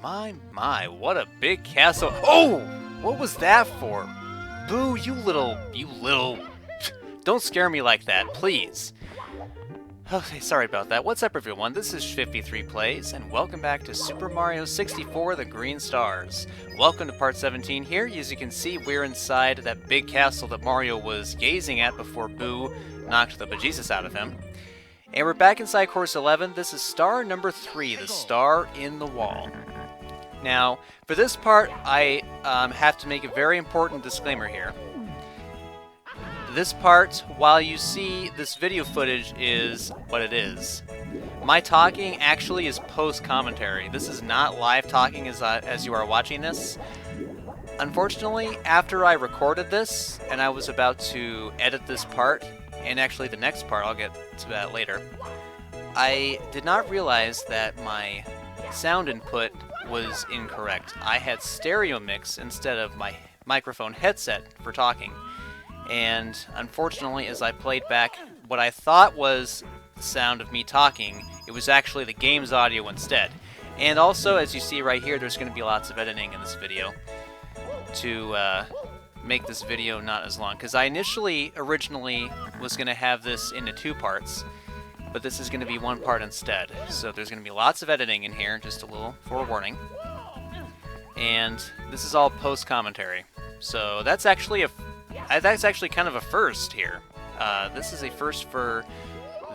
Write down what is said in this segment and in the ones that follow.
My, what a big castle. Oh! What was that for? Boo, you little... Don't scare me like that, please. Okay, sorry about that. What's up, everyone? This is 53 Plays, and welcome back to Super Mario 64 The Green Stars. Welcome to part 17 here. As you can see, we're inside that big castle that Mario was gazing at before Boo knocked the bejesus out of him. And we're back inside course 11. This is star number 3, the star in the wall. Now, for this part, I have to make a very important disclaimer here. This part, while you see this video footage is what it is, my talking actually is post-commentary. This is not live talking as you are watching this. Unfortunately, after I recorded this, and I was about to edit this part, and actually the next part, I'll get to that later, I did not realize that my sound input was incorrect. I had stereo mix instead of my microphone headset for talking. And unfortunately, as I played back what I thought was the sound of me talking, it was actually the game's audio instead. And also, as you see right here, there's going to be lots of editing in this video to make this video not as long. Because I originally was going to have this into 2 parts, but this is going to be 1 part instead. So there's going to be lots of editing in here, just a little forewarning. And this is all post-commentary. So that's actually kind of a first here. This is a first for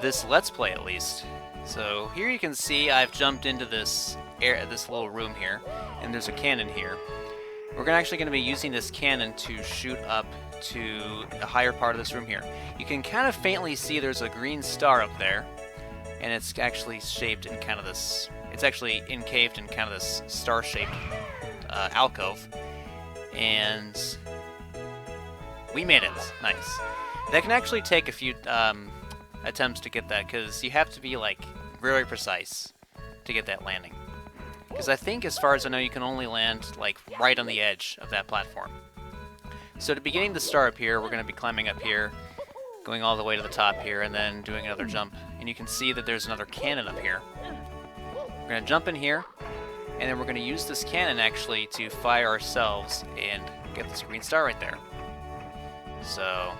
this Let's Play, at least. So here you can see I've jumped into this little room here, and there's a cannon here. We're actually going to be using this cannon to shoot up to the higher part of this room here. You can kind of faintly see there's a green star up there, and it's actually shaped in kind of this... It's actually encaved in kind of this star-shaped alcove. And... we made it. Nice. That can actually take a few attempts to get that, because you have to be, like, very precise to get that landing. Because I think, as far as I know, you can only land, like, right on the edge of that platform. So to beginning the star up here, we're going to be climbing up here, going all the way to the top here, and then doing another jump. And you can see that there's another cannon up here. We're going to jump in here, and then we're going to use this cannon, actually, to fire ourselves and get this green star right there. So,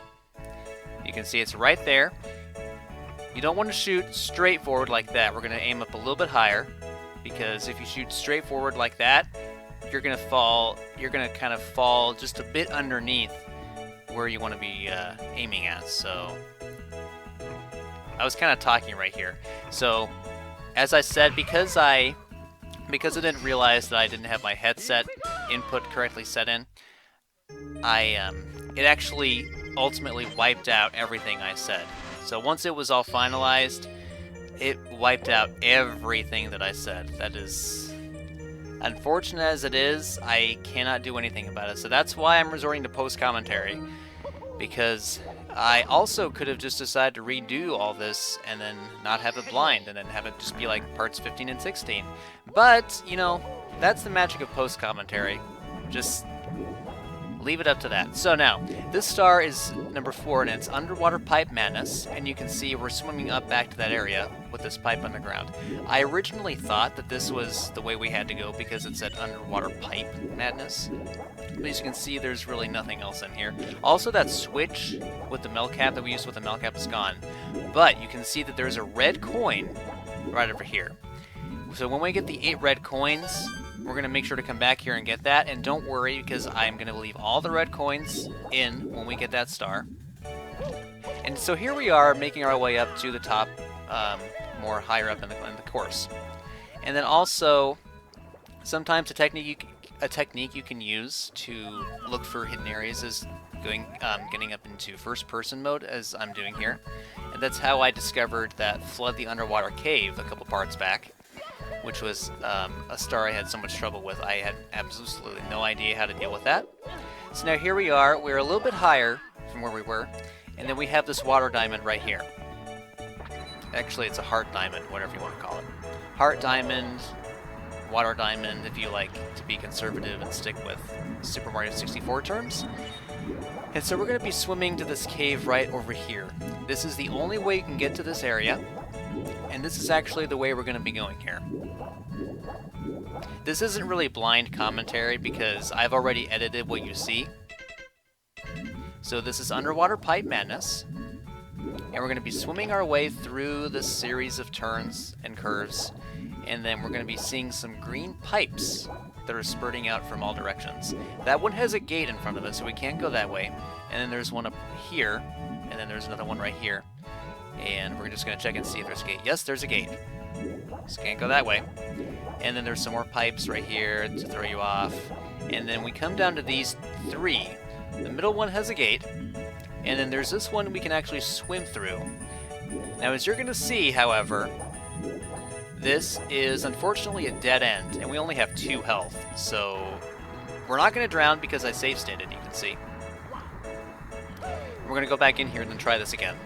you can see it's right there. You don't want to shoot straight forward like that. We're going to aim up a little bit higher, because if you shoot straight forward like that, you're going to kind of fall just a bit underneath where you want to be aiming at. So, I was kind of talking right here. So, as I said, because I didn't realize that I didn't have my headset input correctly set in, it actually ultimately wiped out everything I said. So once it was all finalized, it wiped out everything that I said. That is unfortunate as it is. I cannot do anything about it. So that's why I'm resorting to post-commentary, because I also could have just decided to redo all this and then not have it blind and then have it just be like parts 15 and 16. But, you know, that's the magic of post-commentary. Just leave it up to that. So now, this star is number 4, and it's Underwater Pipe Madness, and you can see we're swimming up back to that area with this pipe underground. I originally thought that this was the way we had to go because it said Underwater Pipe Madness, but as you can see, there's really nothing else in here. Also, that switch with the melt cap that we used with the melt cap is gone, but you can see that there's a red coin right over here. So when we get the 8 red coins, we're going to make sure to come back here and get that, and don't worry, because I'm going to leave all the red coins in when we get that star. And so here we are, making our way up to the top, more higher up in the course. And then also, sometimes a technique you can use to look for hidden areas is getting up into first-person mode, as I'm doing here. And that's how I discovered that Flood the Underwater Cave a couple parts back, which was a star I had so much trouble with. I had absolutely no idea how to deal with that. So now here we are. We're a little bit higher from where we were, and then we have this water diamond right here. Actually, it's a heart diamond, whatever you want to call it. Heart diamond, water diamond, if you like to be conservative and stick with Super Mario 64 terms. And so we're going to be swimming to this cave right over here. This is the only way you can get to this area, and this is actually the way we're going to be going here. This isn't really blind commentary because I've already edited what you see. So this is Underwater Pipe Madness. And we're going to be swimming our way through this series of turns and curves. And then we're going to be seeing some green pipes that are spurting out from all directions. That one has a gate in front of us, so we can't go that way. And then there's one up here, and then there's another one right here. And we're just going to check and see if there's a gate. Yes, there's a gate. Just can't go that way. And then there's some more pipes right here to throw you off. And then we come down to these three. The middle one has a gate. And then there's this one we can actually swim through. Now, as you're going to see, however, this is unfortunately a dead end, and we only have 2 health, so we're not going to drown because I save stated, you can see. We're going to go back in here and then try this again.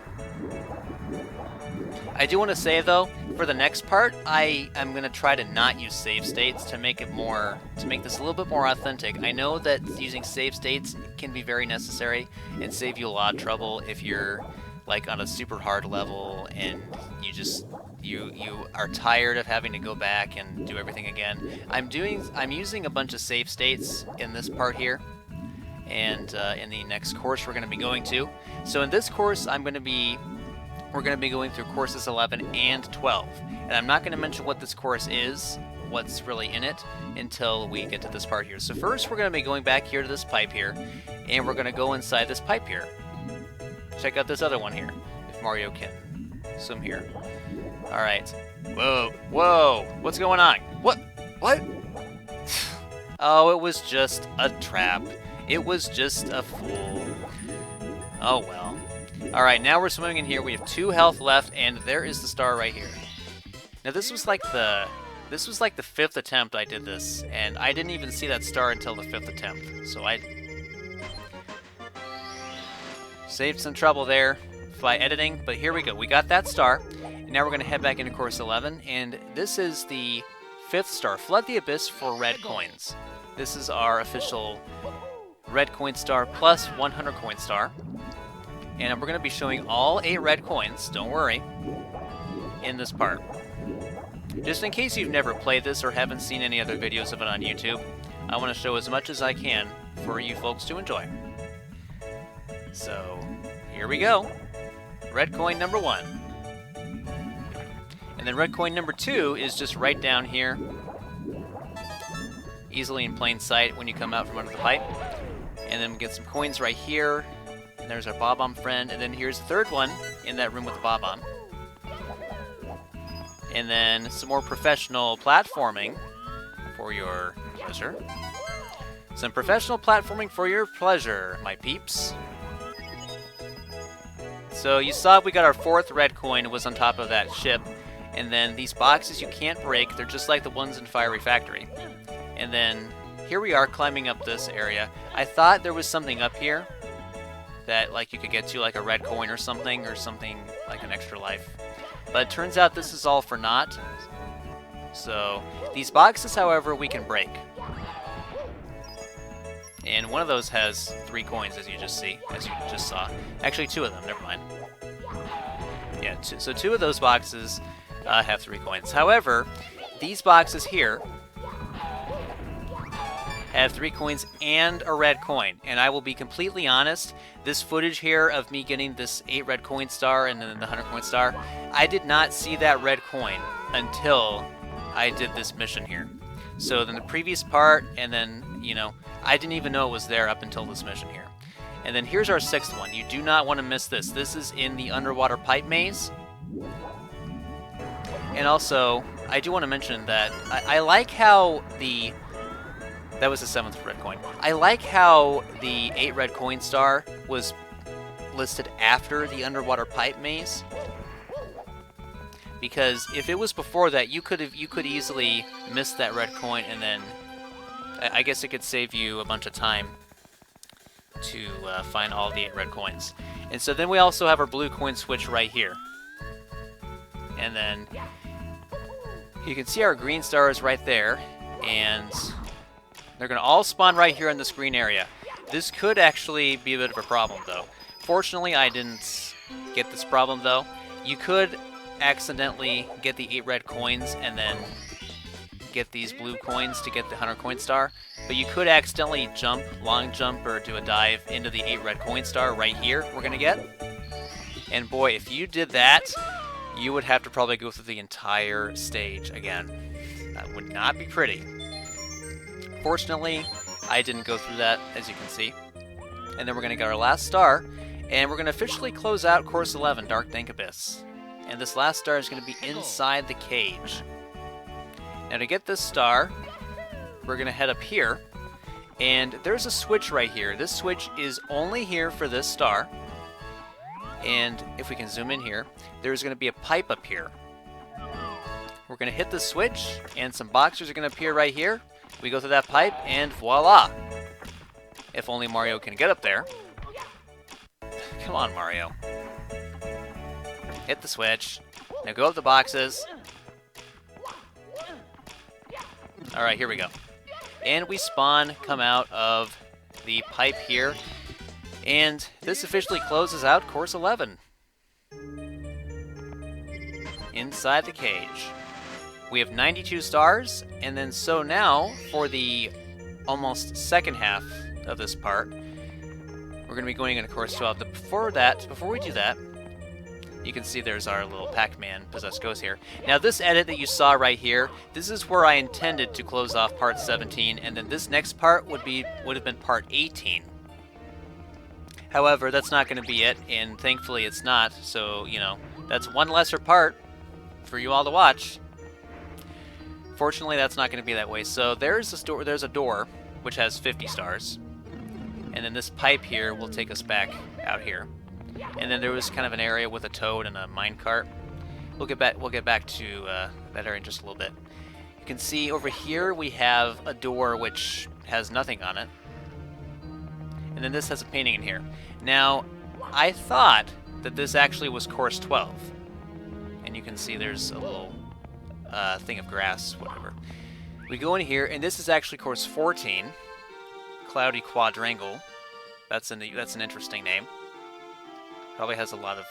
I do want to say, though, for the next part, I am going to try to not use save states to make it more, to make this a little bit more authentic. I know that using save states can be very necessary and save you a lot of trouble if you're like on a super hard level and you just you are tired of having to go back and do everything again. I'm using a bunch of save states in this part here, and in the next course we're going to be going to. So in this course we're going to be going through courses 11 and 12, and I'm not going to mention what this course is, what's really in it, until we get to this part here. So first we're going to be going back here to this pipe here, and we're going to go inside this pipe here. Check out this other one here, if Mario can swim here. Alright. Whoa, whoa, what's going on? What? Oh, it was just a trap. It was just a fool. Oh well. Alright, now we're swimming in here. We have 2 health left, and there is the star right here. Now this was like the 5th attempt I did this, and I didn't even see that star until the 5th attempt. So I saved some trouble there by editing, but here we go. We got that star. Now we're going to head back into course 11, and this is the 5th star, Flood the Abyss for red coins. This is our official red coin star plus 100 coin star, and we're going to be showing all 8 red coins, don't worry, in this part. Just in case you've never played this or haven't seen any other videos of it on YouTube, I want to show as much as I can for you folks to enjoy. So, here we go. Red coin number 1. And then red coin number 2 is just right down here, easily in plain sight when you come out from under the pipe. And then we get some coins right here, and there's our Bob-omb friend, and then here's the 3rd one in that room with the Bob-omb. And then some more professional platforming for your pleasure. Some professional platforming for your pleasure, my peeps. So you saw we got our 4th red coin, was on top of that ship. And then these boxes you can't break, they're just like the ones in Fiery Factory. And then here we are climbing up this area. I thought there was something up here that like you could get to, like a red coin or something like an extra life. But it turns out this is all for naught. So these boxes, however, we can break. And one of those has 3 coins, as you just saw. Actually, 2 of them, never mind. Yeah, so 2 of those boxes have 3 coins. However, these boxes here have 3 coins and a red coin. And I will be completely honest, this footage here of me getting this 8 red coin star and then the 100 coin star, I did not see that red coin until I did this mission here. So then the previous part, and then, you know, I didn't even know it was there up until this mission here. And then here's our 6th one. You do not want to miss this. This is in the underwater pipe maze. And also, I do want to mention that I like how the... That was the 7th red coin. I like how the 8 red coin star was listed after the underwater pipe maze. Because if it was before that, you could easily miss that red coin, and then I guess it could save you a bunch of time to find all the 8 red coins. And so then we also have our blue coin switch right here. And then you can see our green stars right there, and they're going to all spawn right here in this green area. This could actually be a bit of a problem, though. Fortunately, I didn't get this problem, though. You could accidentally get the 8 red coins and then get these blue coins to get the 100 coin star, but you could accidentally jump, long jump, or do a dive into the 8 red coin star right here we're going to get. And boy, if you did that, you would have to probably go through the entire stage again. That would not be pretty. Fortunately, I didn't go through that, as you can see. And then we're going to get our last star, and we're going to officially close out Course 11, Dark Dank Abyss. And this last star is going to be inside the cage. Now to get this star, we're going to head up here, and there's a switch right here. This switch is only here for this star, and if we can zoom in here, there's going to be a pipe up here. We're going to hit the switch, and some boxers are going to appear right here. We go through that pipe, and voila! If only Mario can get up there. Come on, Mario. Hit the switch. Now go up the boxes. Alright, here we go. And we spawn, come out of the pipe here. And this officially closes out Course 11. Inside the cage. We have 92 stars, and then so now, for the almost second half of this part, we're going to be going into Course 12. But before we do that, you can see there's our little Pac-Man possessed ghost here. Now this edit that you saw right here, this is where I intended to close off part 17, and then this next part would have been part 18. However, that's not going to be it, and thankfully it's not, so, you know, that's one lesser part for you all to watch. Fortunately, that's not going to be that way. So there's a door which has 50 stars, and then this pipe here will take us back out here. And then there was kind of an area with a toad and a minecart. We'll get back to that area in just a little bit. You can see over here we have a door which has nothing on it, and then this has a painting in here. Now, I thought that this actually was Course 12, and you can see there's a little thing of grass, whatever. We go in here, and this is actually Course 14, Cloudy Quadrangle. That's an interesting name. Probably has a lot of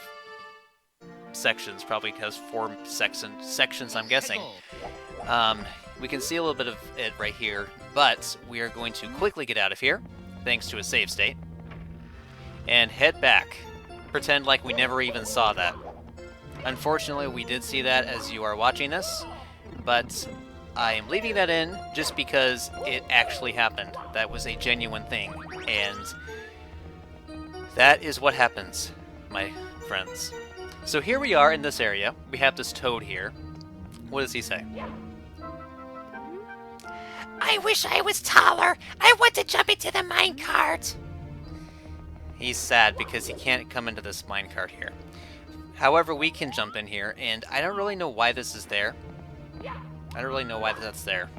sections. Probably has 4 sections, I'm guessing. We can see a little bit of it right here, but we are going to quickly get out of here, thanks to a save state, and head back. Pretend like we never even saw that. Unfortunately, we did see that as you are watching this, but I am leaving that in just because it actually happened. That was a genuine thing, and that is what happens, my friends. So here we are in this area. We have this toad here. What does he say? I wish I was taller. I want to jump into the minecart. He's sad because he can't come into this minecart here. However, we can jump in here, and I don't really know why this is there. I don't really know why that's there.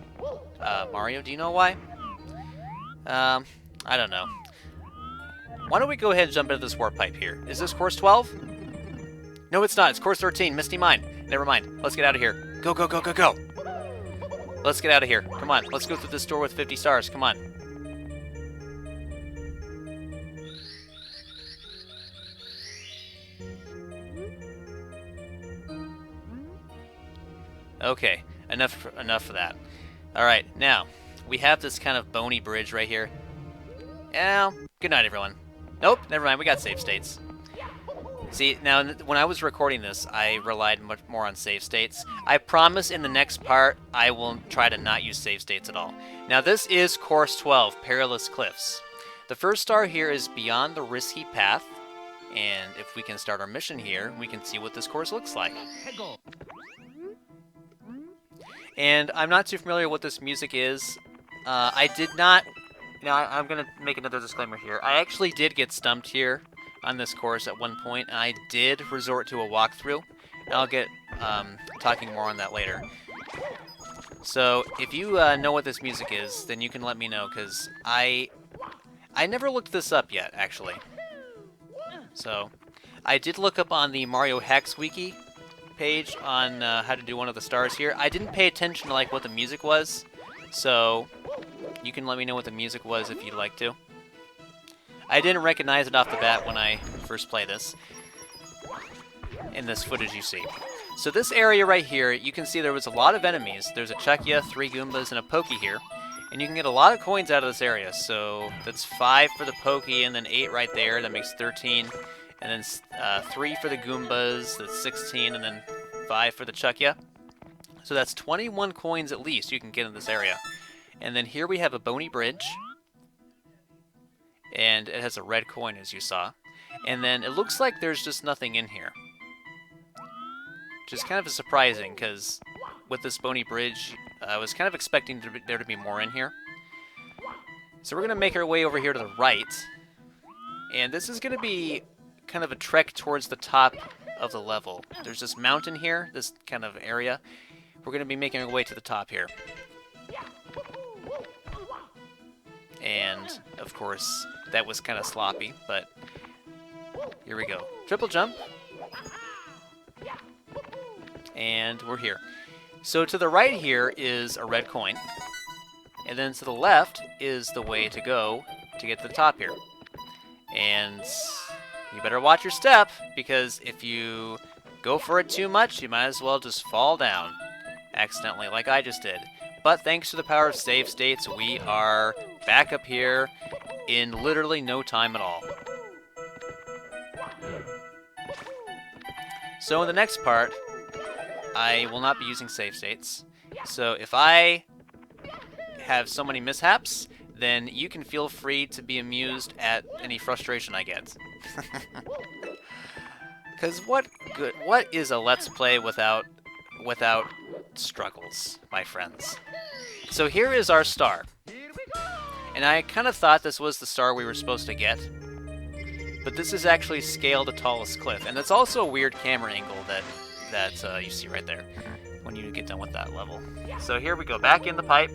Mario, do you know why? I don't know. Why don't we go ahead and jump into this warp pipe here? Is this Course 12? No, it's not. It's Course 13. Misty Mine. Never mind. Let's get out of here. Go, go, go, go, go. Let's get out of here. Come on. Let's go through this door with 50 stars. Come on. Okay. Enough of that. Alright, now, we have this kind of Boney bridge right here. Well, good night, everyone. Nope, never mind, we got save states. See, now, when I was recording this, I relied much more on save states. I promise in the next part, I will try to not use save states at all. Now, this is Course 12, Perilous Cliffs. The first star here is Beyond the Risky Path, and if we can start our mission here, we can see what this course looks like. And I'm not too familiar with what this music is. I did not... Now, I'm going to make another disclaimer here. I actually did get stumped here on this course at one point. I did resort to a walkthrough, and I'll get talking more on that later. So, if you know what this music is, then you can let me know, because I never looked this up yet, actually. So, I did look up on the Mario Hacks Wiki page on how to do one of the stars here. I didn't pay attention to like what the music was, so you can let me know what the music was if you'd like to. I didn't recognize it off the bat when I first played this, in this footage you see. So this area right here, you can see there was a lot of enemies. There's a Chuckya, 3 Goombas, and a Pokey here. And you can get a lot of coins out of this area. So that's 5 for the Pokey, and then 8 right there. That makes 13. And then 3 for the Goombas, that's 16, and then 5 for the Chuckya. So that's 21 coins at least you can get in this area. And then here we have a Boney Bridge. And it has a red coin, as you saw. And then it looks like there's just nothing in here. Which is kind of surprising, because with this Boney Bridge, I was kind of expecting there to be more in here. So we're going to make our way over here to the right. And this is going to be kind of a trek towards the top of the level. There's this mountain here, this kind of area. We're going to be making our way to the top here. And, of course, that was kind of sloppy, but here we go. Triple jump. And we're here. So to the right here is a red coin. And then to the left is the way to go to get to the top here. And you better watch your step, because if you go for it too much, you might as well just fall down accidentally, like I just did. But thanks to the power of save states, we are back up here in literally no time at all. So in the next part, I will not be using save states. So if I have so many mishaps, then you can feel free to be amused at any frustration I get. Because what is a Let's Play without struggles, my friends? So here is our star. And I kind of thought this was the star we were supposed to get. But this is actually scale the tallest cliff. And it's also a weird camera angle that you see right there when you get done with that level. So here we go, back in the pipe.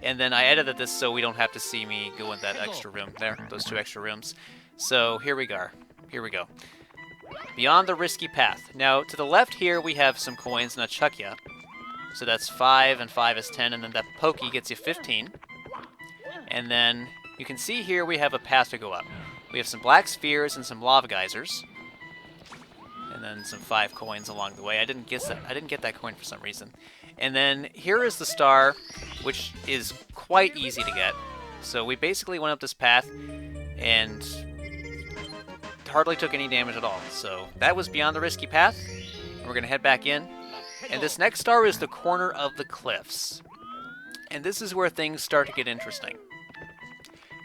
And then I edited this so we don't have to see me go in that extra room there, those 2 extra rooms. So here we go. Here we go. Beyond the risky path. Now, to the left here, we have some coins and a Chuckya. So that's 5, and 5 is 10, and then that Pokey gets you 15. And then you can see here we have a path to go up. We have some black spheres and some lava geysers. And then some 5 coins along the way. I didn't get that coin for some reason. And then here is the star, which is quite easy to get. So we basically went up this path and hardly took any damage at all. So that was beyond the risky path. And we're going to head back in. And this next star is the corner of the cliffs. And this is where things start to get interesting.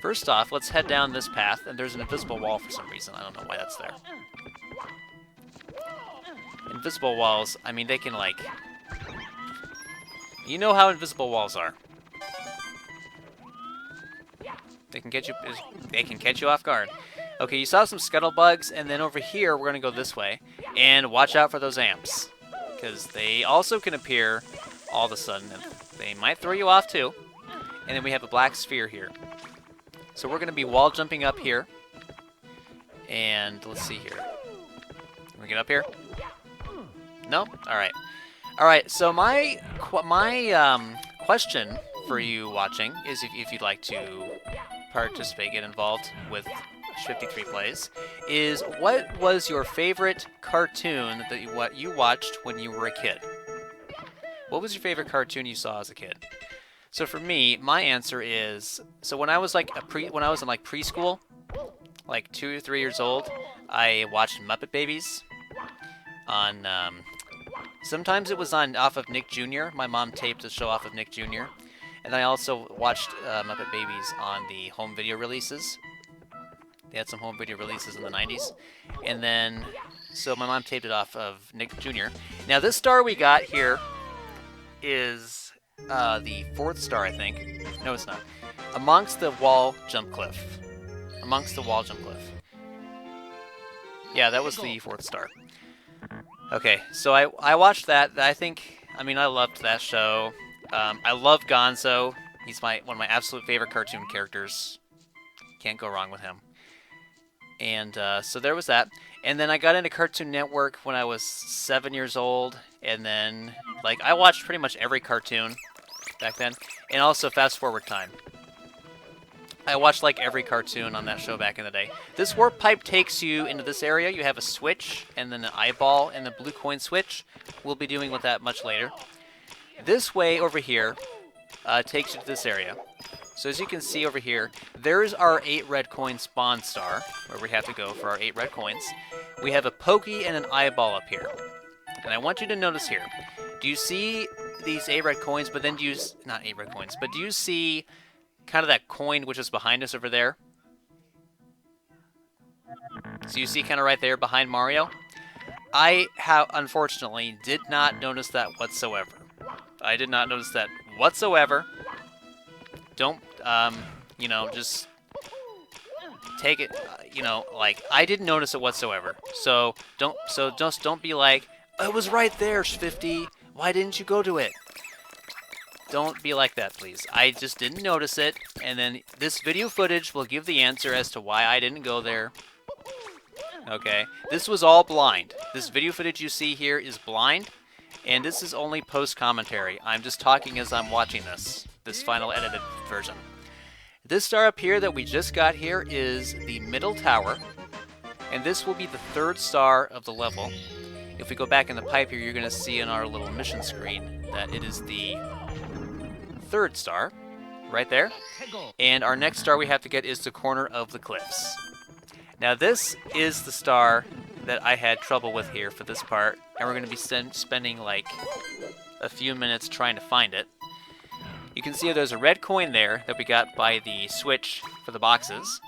First off, let's head down this path, and there's an invisible wall for some reason. I don't know why that's there. Invisible walls, I mean, they can, like... You know how invisible walls are. They can catch you off guard. Okay, you saw some scuttlebugs, and then over here, we're going to go this way. And watch out for those amps, because they also can appear all of a sudden. And they might throw you off, too. And then we have a black sphere here. So we're going to be wall jumping up here. And let's see here. Can we get up here? No? Alright. Alright, so my question for you watching is if you'd like to participate, get involved with 53 Plays, is what was your favorite cartoon that you watched when you were a kid? What was your favorite cartoon you saw as a kid? So for me, my answer is, so when I was like when I was in like preschool, like 2 or 3 years old, I watched Muppet Babies on sometimes it was off of Nick Jr. My mom taped a show off of Nick Jr. And I also watched Muppet Babies on the home video releases. They had some home video releases in the 90s. And then, so my mom taped it off of Nick Jr. Now this star we got here is the 4th star, I think. No, it's not. Amongst the wall jump cliff. Amongst the wall jump cliff. Yeah, that was the 4th star. Okay, so I watched that. I loved that show. I love Gonzo. He's one of my absolute favorite cartoon characters. Can't go wrong with him. And so there was that. And then I got into Cartoon Network when I was 7 years old. And then, like, I watched pretty much every cartoon back then. And also Fast Forward Time. I watched like every cartoon on that show back in the day. This warp pipe takes you into this area. You have a switch and then an eyeball and the blue coin switch. We'll be dealing with that much later. This way over here takes you to this area. So as you can see over here, there's our 8 red coin spawn star, where we have to go for our 8 red coins. We have a pokey and an eyeball up here. And I want you to notice here, do you see these 8 red coins, but then do you, not 8 red coins, but do you see kind of that coin which is behind us over there? So you see kind of right there behind Mario? I unfortunately did not notice that whatsoever. I did not notice that whatsoever. Don't, you know, just take it, you know, like, I didn't notice it whatsoever. So just don't be like, it was right there, 50. Why didn't you go to it? Don't be like that, please. I just didn't notice it, and then this video footage will give the answer as to why I didn't go there. Okay, this was all blind. This video footage you see here is blind, and this is only post-commentary. I'm just talking as I'm watching this final edited version. This star up here that we just got here is the middle tower, and this will be the 3rd star of the level. If we go back in the pipe here, you're going to see in our little mission screen that it is the 3rd star, right there. And our next star we have to get is the corner of the cliffs. Now this is the star that I had trouble with here for this part, and we're going to be spending like a few minutes trying to find it. You can see there's a red coin there that we got by the switch for the boxes.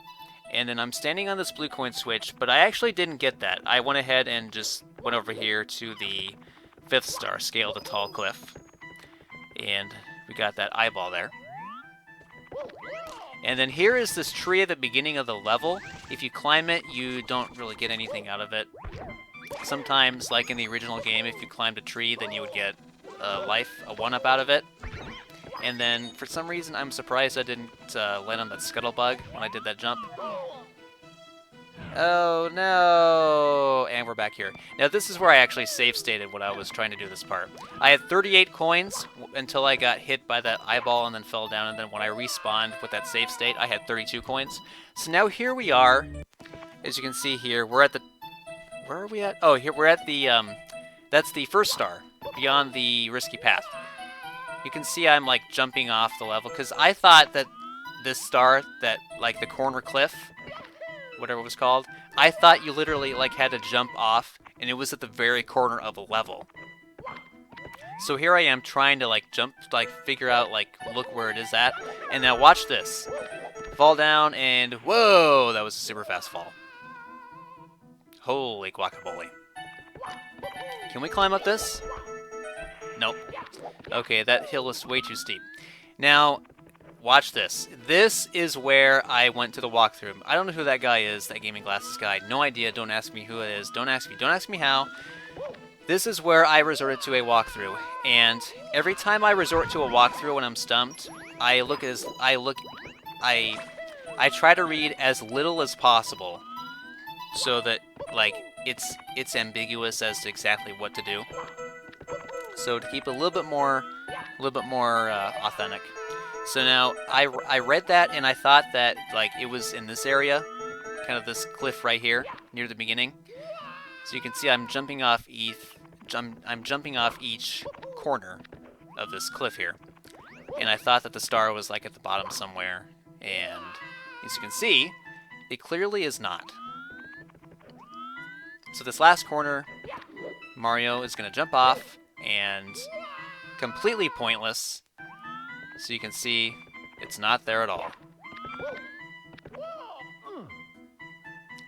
And then I'm standing on this blue coin switch, but I actually didn't get that. I went ahead and just went over here to the 5th star, scaled a tall cliff. And we got that eyeball there. And then here is this tree at the beginning of the level. If you climb it, you don't really get anything out of it. Sometimes, like in the original game, if you climbed a tree, then you would get a 1-up out of it. And then, for some reason, I'm surprised I didn't land on that scuttlebug when I did that jump. Oh, no! And we're back here. Now, this is where I actually save-stated when I was trying to do this part. I had 38 coins until I got hit by that eyeball and then fell down, and then when I respawned with that save state, I had 32 coins. So now here we are. As you can see here, we're at the... Where are we at? Oh, here we're at the... That's the 1st star, beyond the risky path. You can see I'm, like, jumping off the level, because I thought that this star, that, like, the corner cliff, whatever it was called, I thought you literally, like, had to jump off, and it was at the very corner of a level. So here I am trying to, like, jump, like, figure out, like, look where it is at, and now watch this. Fall down, and whoa, that was a super fast fall. Holy guacamole. Can we climb up this? Nope. Okay, that hill is way too steep. Now, watch this. This is where I went to the walkthrough. I don't know who that guy is, that gaming glasses guy. No idea. Don't ask me who it is. Don't ask me how. This is where I resorted to a walkthrough. And every time I resort to a walkthrough when I'm stumped, I try to read as little as possible so that, like, it's ambiguous as to exactly what to do. So to keep it a little bit more authentic. So now I read that and I thought that, like, it was in this area, kind of this cliff right here near the beginning. So you can see I'm jumping off each corner of this cliff here, and I thought that the star was like at the bottom somewhere. And as you can see, it clearly is not. So this last corner, Mario is going to jump off, and completely pointless. So you can see it's not there at all.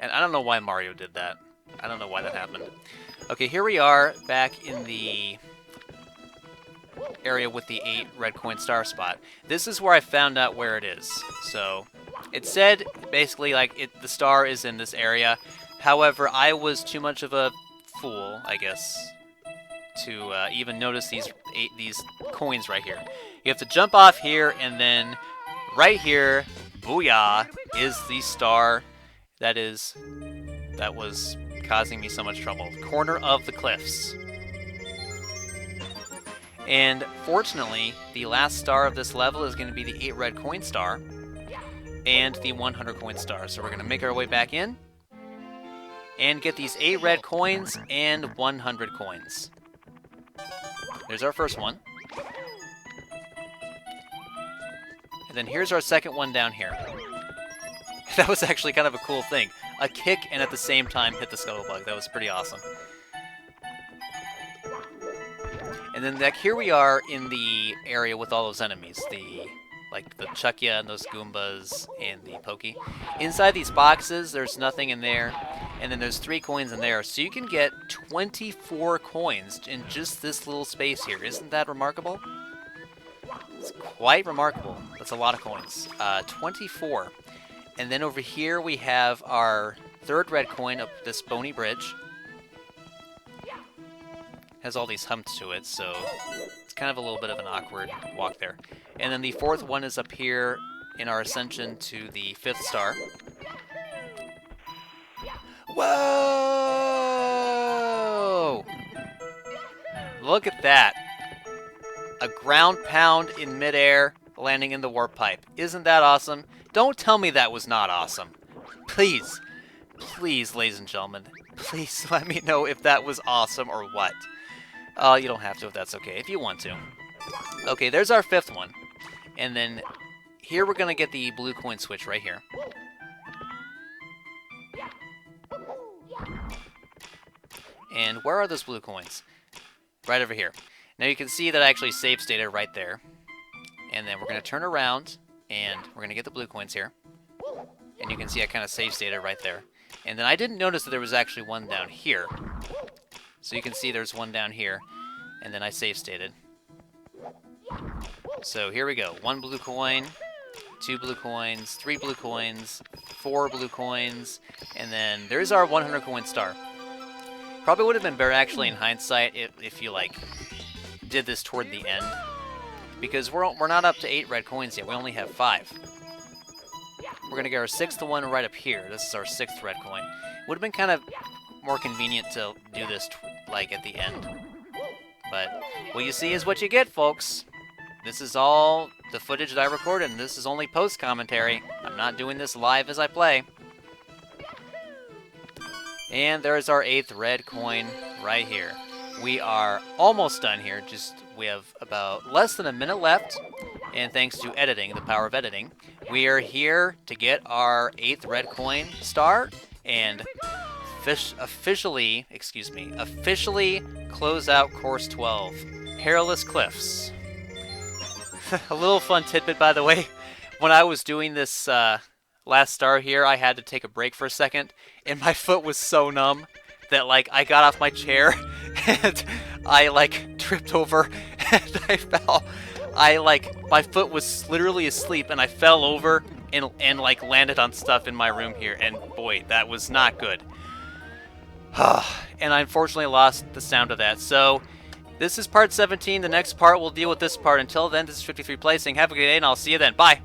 And I don't know why Mario did that. I don't know why that happened. Okay, here we are back in the area with the 8 red coin star spot. This is where I found out where it is. So it said basically like the star is in this area. However, I was too much of a fool, I guess, to even notice these coins right here. You have to jump off here, and then right here, booyah, is the star that was causing me so much trouble. Corner of the cliffs. And fortunately, the last star of this level is going to be the 8 red coin star. and the 100 coin star. So we're going to make our way back in and get these 8 red coins and 100 coins. There's our first one. And then here's our second one down here. That was actually kind of a cool thing. A kick and at the same time hit the scuttlebug. That was pretty awesome. And then here we are in the area with all those enemies. Like the Chuckya and those Goombas and the Pokey. Inside these boxes, there's nothing in there. And then there's 3 coins in there. So you can get 24 coins in just this little space here. Isn't that remarkable? It's quite remarkable. That's a lot of coins. 24. And then over here we have our 3rd red coin up this Boney bridge. Has all these humps to it, so it's kind of a little bit of an awkward walk there. And then the 4th one is up here in our ascension to the 5th star. Whoa! Look at that. A ground pound in midair, landing in the warp pipe. Isn't that awesome? Don't tell me that was not awesome. Please, please, ladies and gentlemen, please let me know if that was awesome or what. You don't have to if that's okay, if you want to. Okay, there's our 5th one. And then here we're going to get the blue coin switch right here. And where are those blue coins? Right over here. Now you can see that I actually save stated right there. And then we're going to turn around, and we're going to get the blue coins here. And you can see I kind of save stated right there. And then I didn't notice that there was actually one down here. So you can see there's one down here, and then I save stated. So here we go. 1 blue coin, 2 blue coins, 3 blue coins, 4 blue coins, and then there's our 100 coin star. Probably would have been better actually in hindsight if you like did this toward the end, because we're not up to 8 red coins yet. We only have 5. We're gonna get our 6th one right up here. This is our 6th red coin. Would have been kind of more convenient to do this like at the end, but what you see is what you get, folks. This is all the footage that I recorded, and this is only post commentary. I'm not doing this live as I play. And there's our 8th red coin right here. We are almost done here. We have about less than a minute left, and thanks to editing, the power of editing, we are here to get our 8th red coin star and officially close out Course 12, Perilous Cliffs. A little fun tidbit, by the way. When I was doing this last star here, I had to take a break for a second, and my foot was so numb that like I got off my chair and I like tripped over and I fell. My foot was literally asleep and I fell over and like landed on stuff in my room here, and boy, that was not good. And I unfortunately lost the sound of that. So this is part 17. The next part will deal with this part. Until then, this is 53 Plays saying have a good day, and I'll see you then. Bye!